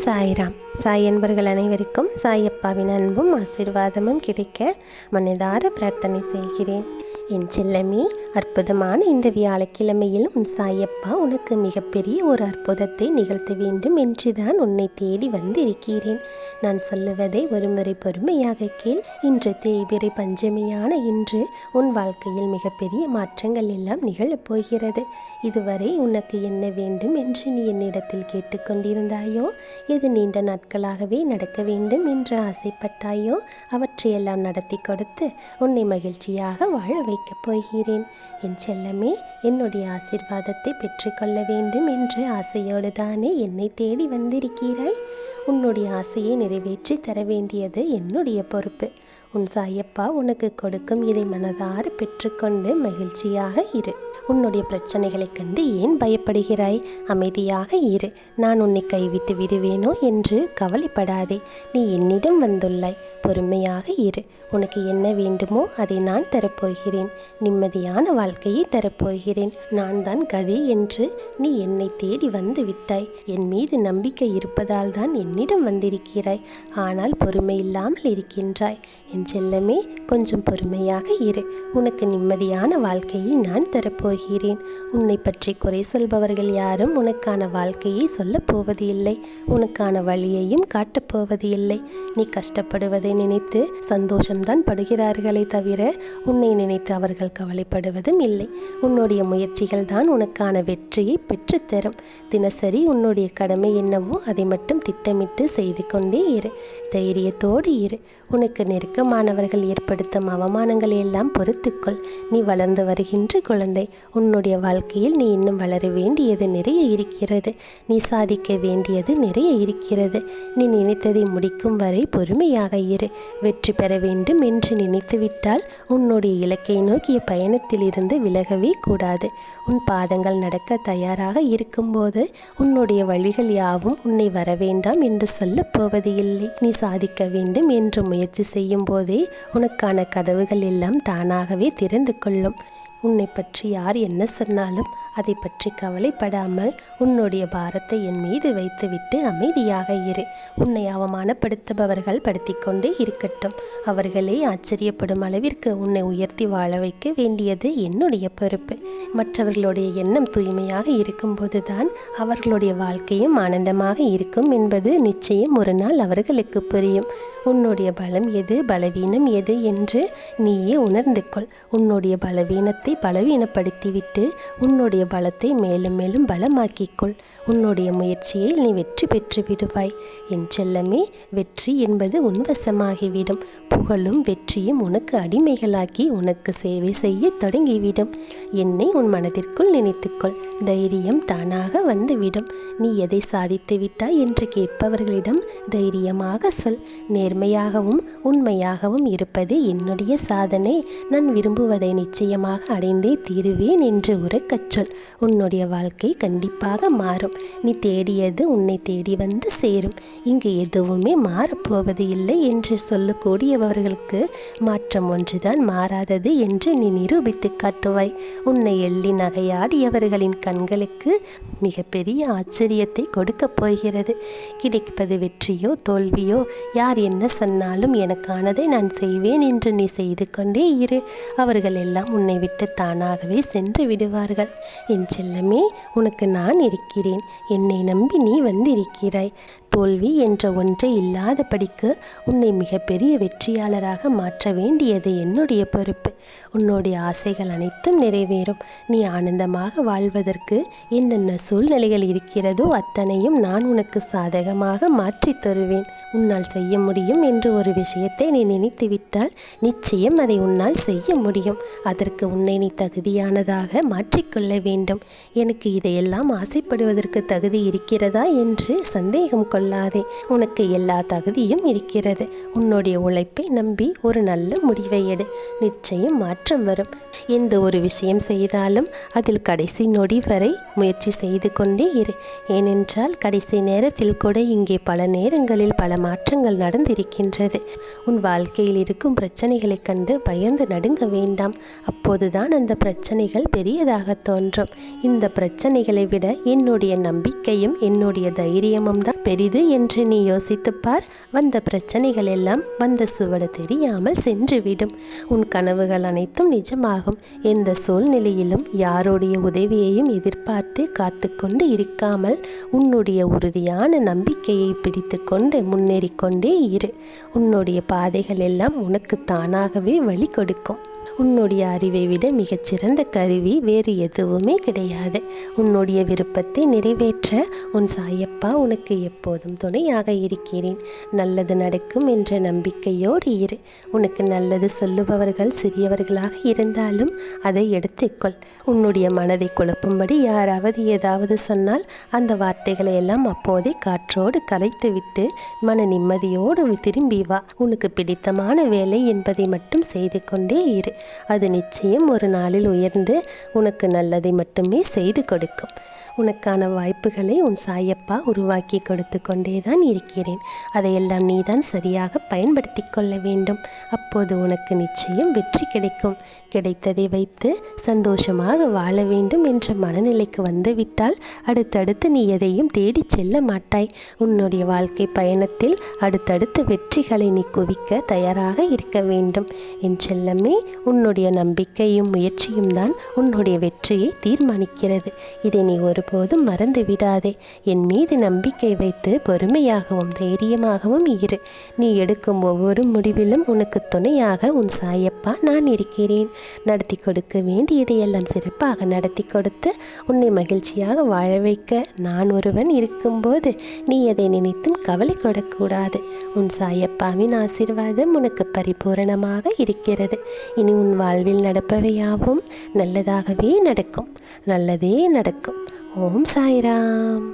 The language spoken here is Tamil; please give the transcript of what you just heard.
சாய்ராம். சாய் அன்பர்கள் அனைவருக்கும் சாயப்பாவின் அன்பும் ஆசீர்வாதமும் கிடைக்க மனதார பிரார்த்தனை செய்கிறேன். என் செல்லமே, அற்புதமான இந்த வியாழக்கிழமையில் உன் சாயப்பா உனக்கு மிகப்பெரிய ஒரு அற்புதத்தை நிகழ்த்த வேண்டும் என்றுதான் உன்னை தேடி வந்திருக்கிறேன். நான் சொல்லுவதை ஒருமுறை பொறுமையாக கேள். இன்று தேய்பிறை பஞ்சமியான இன்று உன் வாழ்க்கையில் மிகப்பெரிய மாற்றங்கள் எல்லாம் நிகழப் போகிறது. இதுவரை உனக்கு என்ன வேண்டும் என்று நீ என்னிடத்தில் கேட்டுக்கொண்டிருந்தாயோ, எது நீண்ட நாட்களாகவே நடக்க வேண்டும் என்று ஆசைப்பட்டாயோ, அவற்றையெல்லாம் நடத்தி கொடுத்து உன்னை மகிழ்ச்சியாக வாழ வைக்கப் போகிறேன். என் செல்லமே, என்னுடைய ஆசீர்வாதத்தை பெற்றுக்கொள்ள வேண்டும் என்று ஆசையோடு தானே என்னை தேடி வந்திருக்கிறாய். உன்னுடைய ஆசையை நிறைவேற்றி தர வேண்டியது என்னுடைய பொறுப்பு. உன் சாயப்பா உனக்கு கொடுக்கும் இதை மனதார பெற்றுக்கொண்டு மகிழ்ச்சியாக இரு. உன்னுடைய பிரச்சனைகளை கண்டு ஏன் பயப்படுகிறாய்? அமைதியாக இரு. நான் உன்னை கைவிட்டு விடுவேனோ என்று கவலைப்படாதே. நீ என்னிடம் வந்துள்ளாய். பொறுமையாக இரு. உனக்கு என்ன வேண்டுமோ அதை நான் தரப்போகிறேன். நிம்மதியான வாழ்க்கையை தரப்போகிறேன். நான் தான் கதி என்று நீ என்னை தேடி வந்து விட்டாய். என் மீது நம்பிக்கை இருப்பதால் தான் என்னிடம் வந்திருக்கிறாய். ஆனால் பொறுமை இல்லாமல் இருக்கின்றாய். என் செல்லமே, கொஞ்சம் பொறுமையாக இரு. உனக்கு நிம்மதியான வாழ்க்கையை நான் தரப்போகிறேன். உன்னை பற்றி குறை சொல்பவர்கள் யாரும் உனக்கான வாழ்க்கையை சொல்லப் போவது இல்லை. உனக்கான வழியையும் காட்டப் போவது இல்லை. நீ கஷ்டப்படுவதை நினைத்து சந்தோஷம்தான் படுகிறார்களே தவிர உன்னை நினைத்து அவர்கள் கவலைப்படுவதும் இல்லை. உன்னுடைய முயற்சிகள் தான் உனக்கான வெற்றியை பெற்றுத்தரும். தினசரி உன்னுடைய கடமை என்னவோ அதை மட்டும் திட்டமிட்டு செய்து கொண்டே இரு. தைரியத்தோடு இரு. உனக்கு நெருக்கமானவர்கள் ஏற்படுத்தும் அவமானங்களை எல்லாம் பொறுத்துக்கொள். நீ வளர்ந்து வருகின்ற குழந்தை. உன்னுடைய வாழ்க்கையில் நீ இன்னும் வளர வேண்டியது நிறைய இருக்கிறது. நீ சாதிக்க வேண்டியது நிறைய இருக்கிறது. நீ நினைத்ததை முடிக்கும் வரை பொறுமையாக இரு. வெற்றி பெற வேண்டும் என்று நினைத்துவிட்டால் உன்னுடைய இலக்கை நோக்கிய பயணத்தில் இருந்து விலகவே கூடாது. உன் பாதங்கள் நடக்க தயாராக இருக்கும்போது உன்னுடைய வழிகள் யாவும் உன்னை வர வேண்டாம் என்று சொல்லப் போவது இல்லை. நீ சாதிக்க வேண்டும் என்று முயற்சி செய்யும் போதே உனக்கான கதவுகள் எல்லாம் தானாகவே திறந்து கொள்ளும். உன்னை பற்றி யார் என்ன சொன்னாலும் அதை பற்றி கவலைப்படாமல் உன்னுடைய பாரத்தை என் மீது வைத்துவிட்டு அமைதியாக இரு. உன்னை அவமானப்படுத்துபவர்கள் படுத்திக்கொண்டே இருக்கட்டும். அவர்களே ஆச்சரியப்படும் அளவிற்கு உன்னை உயர்த்தி வாழ வைக்க வேண்டியது என்னுடைய பொறுப்பு. மற்றவர்களுடைய எண்ணம் தூய்மையாக இருக்கும்போது தான் அவர்களுடைய வாழ்க்கையும் ஆனந்தமாக இருக்கும் என்பது நிச்சயம் ஒரு நாள் அவர்களுக்கு புரியும். உன்னுடைய பலம் எது, பலவீனம் எது என்று நீயே உணர்ந்து கொள். உன்னுடைய பலவீனத்தை பலவீனப்படுத்திவிட்டு உன்னுடைய பலத்தை மேலும் மேலும் பலமாக்கிக்கொள். உன்னுடைய முயற்சியை நீ வெற்றி பெற்று விடுவாய். என் செல்லமே, வெற்றி என்பது உன்வசமாகிவிடும். புகழும் வெற்றியும் உனக்கு அடிமைகளாக்கி உனக்கு சேவை செய்ய தொடங்கிவிடும். என்னை உன் மனதிற்குள் நினைத்துக்கொள். தைரியம் தானாக வந்துவிடும். நீ எதை சாதித்து விட்டாய் என்று கேட்பவர்களிடம் தைரியமாக சொல். நேர்மையாகவும் உண்மையாகவும் இருப்பது என்னுடைய சாதனை. நான் விரும்புவதை நிச்சயமாக அடைந்தே தீருவேன் என்று உரைக்கச் சொல். உன்னுடைய வாழ்க்கை கண்டிப்பாக மாறும். நீ தேடியது உன்னை தேடி வந்து சேரும். இங்கு எதுவுமே மாறப்போவது இல்லை என்று சொல்லக்கூடியவர்களுக்கு மாற்றம் ஒன்றுதான் மாறாதது என்று நீ நிரூபித்து காட்டுவாய். உன்னை எள்ளி நகையாடியவர்களின் கண்களுக்கு மிகப்பெரிய ஆச்சரியத்தை கொடுக்கப் போகிறது. கிடைப்பது வெற்றியோ தோல்வியோ, யார் என்ன சொன்னாலும் எனக்கானதை நான் செய்வேன் என்று நீ செய்து கொண்டே இரு. அவர்கள் எல்லாம் உன்னை விட்டு தானாகவே சென்று விடுவார்கள். என் செல்லமே, உனக்கு நான் இருக்கிறேன். என்னை நம்பி நீ வந்திருக்கிறாய். தோல்வி என்ற ஒன்றே இல்லாதபடிக்கு உன்னை மிகப்பெரிய வெற்றியாளராக மாற்ற வேண்டியது என்னுடைய பொறுப்பு. உன்னுடைய ஆசைகள் அனைத்தும் நிறைவேறும். நீ ஆனந்தமாக வாழ்வதற்கு என்னென்ன சூழ்நிலைகள் இருக்கிறதோ அத்தனையும் நான் உனக்கு சாதகமாக மாற்றி தருவேன். உன்னால் செய்ய முடியும் என்று ஒரு விஷயத்தை நீ நினைத்துவிட்டால் நிச்சயம் அதை உன்னால் செய்ய முடியும். அதற்கு உன்னை நீ தகுதியானதாக மாற்றிக்கொள்ள வேண்டும். எனக்கு இதையெல்லாம் ஆசைப்படுவதற்கு தகுதி இருக்கிறதா என்று சந்தேகம் கொள்ளாதே. உனக்கு எல்லா தகுதியும் இருக்கிறது. உன்னுடைய உழைப்பை நம்பி ஒரு நல்ல முடிவை எடு. நிச்சயம் மாற்றம் வரும். எந்த ஒரு விஷயம் செய்தாலும் அதில் கடைசி நொடி வரை முயற்சி செய்து கொண்டே இரு. ஏனென்றால் கடைசி நேரத்தில் கூட இங்கே பல நேரங்களில் பல மாற்றங்கள் நடந்திருக்கின்றது. உன் வாழ்க்கையில் இருக்கும் பிரச்சனைகளை கண்டு பயந்து நடுங்க வேண்டாம். அப்போதுதான் அந்த பிரச்சனைகள் பெரியதாக தோன்றும். இந்த பிரச்சனைகளை விட என்னுடைய நம்பிக்கையும் என்னுடைய தைரியமும் தான் பெரிது நல்லது என்று நீ யோசித்துப்பார். வந்த பிரச்சனைகள் எல்லாம் வந்த சுவடு தெரியாமல் சென்றுவிடும். உன் கனவுகள் அனைத்தும் நிஜமாகும். எந்த சூழ்நிலையிலும் யாருடைய உதவியையும் எதிர்பார்த்து காத்து கொண்டு இருக்காமல் உன்னுடைய உறுதியான நம்பிக்கையை பிடித்து கொண்டு முன்னேறிக்கொண்டே இரு. உன்னுடைய பாதைகள் எல்லாம் உனக்கு தானாகவே வழி கொடுக்கும். உன்னுடைய அறிவை விட மிகச்சிறந்த கருவி வேறு எதுவுமே கிடையாது. உன்னுடைய விருப்பத்தை நிறைவேற்ற உன் சாயப்பா உனக்கு எப்போதும் துணையாக இருக்கிறேன். நல்லது நடக்கும் என்ற நம்பிக்கையோடு இரு. உனக்கு நல்லது சொல்லுபவர்கள் சிறியவர்களாக இருந்தாலும் அதை எடுத்துக்கொள். உன்னுடைய மனதை குழப்பும்படி யாராவது ஏதாவது சொன்னால் அந்த வார்த்தைகளை எல்லாம் அப்போதே காற்றோடு கலைத்துவிட்டு மன நிம்மதியோடு திரும்பி வா. உனக்கு பிடித்தமான வேலை என்பதை மட்டும் செய்து கொண்டே இரு. அது நிச்சயம் ஒரு நாளில் உயர்ந்து உனக்கு நல்லதை மட்டுமே செய்து கொடுக்கும். உனக்கான வாய்ப்புகளை உன் சாயப்பா உருவாக்கி கொடுத்து கொண்டேதான் இருக்கிறேன். அதையெல்லாம் நீதான் சரியாக பயன்படுத்தி கொள்ள வேண்டும். அப்போது உனக்கு நிச்சயம் வெற்றி கிடைக்கும். கிடைத்ததை வைத்து சந்தோஷமாக வாழ வேண்டும் என்ற மனநிலைக்கு வந்துவிட்டால் அடுத்தடுத்து நீ எதையும் தேடி செல்ல மாட்டாய். உன்னுடைய வாழ்க்கை பயணத்தில் அடுத்தடுத்து வெற்றிகளை நீ குவிக்க தயாராக இருக்க வேண்டும். என் செல்லமே, உன்னுடைய நம்பிக்கையும் முயற்சியும் தான் உன்னுடைய வெற்றியை தீர்மானிக்கிறது. இதை நீ ஒருபோதும் மறந்து விடாதே. என் மீது நம்பிக்கை வைத்து பொறுமையாகவும் தைரியமாகவும் இரு. நீ எடுக்கும் ஒவ்வொரு முடிவிலும் உனக்கு துணையாக உன் சாயப்பா நான் இருக்கிறேன். நடத்தி கொடுக்க வேண்டியதையெல்லாம் சிறப்பாக நடத்தி கொடுத்து உன்னை மகிழ்ச்சியாக வாழ வைக்க நான் ஒருவன் இருக்கும்போது நீ எதை நினைத்தும் கவலை கொடக்கூடாது. உன் சாயப்பாவின் ஆசீர்வாதம் உனக்கு பரிபூரணமாக இருக்கிறது. இனி உன் வாழ்வில் நடப்பவையாவும் நல்லதாகவே நடக்கும். நல்லதே நடக்கும். ஓம் சாய்ராம்.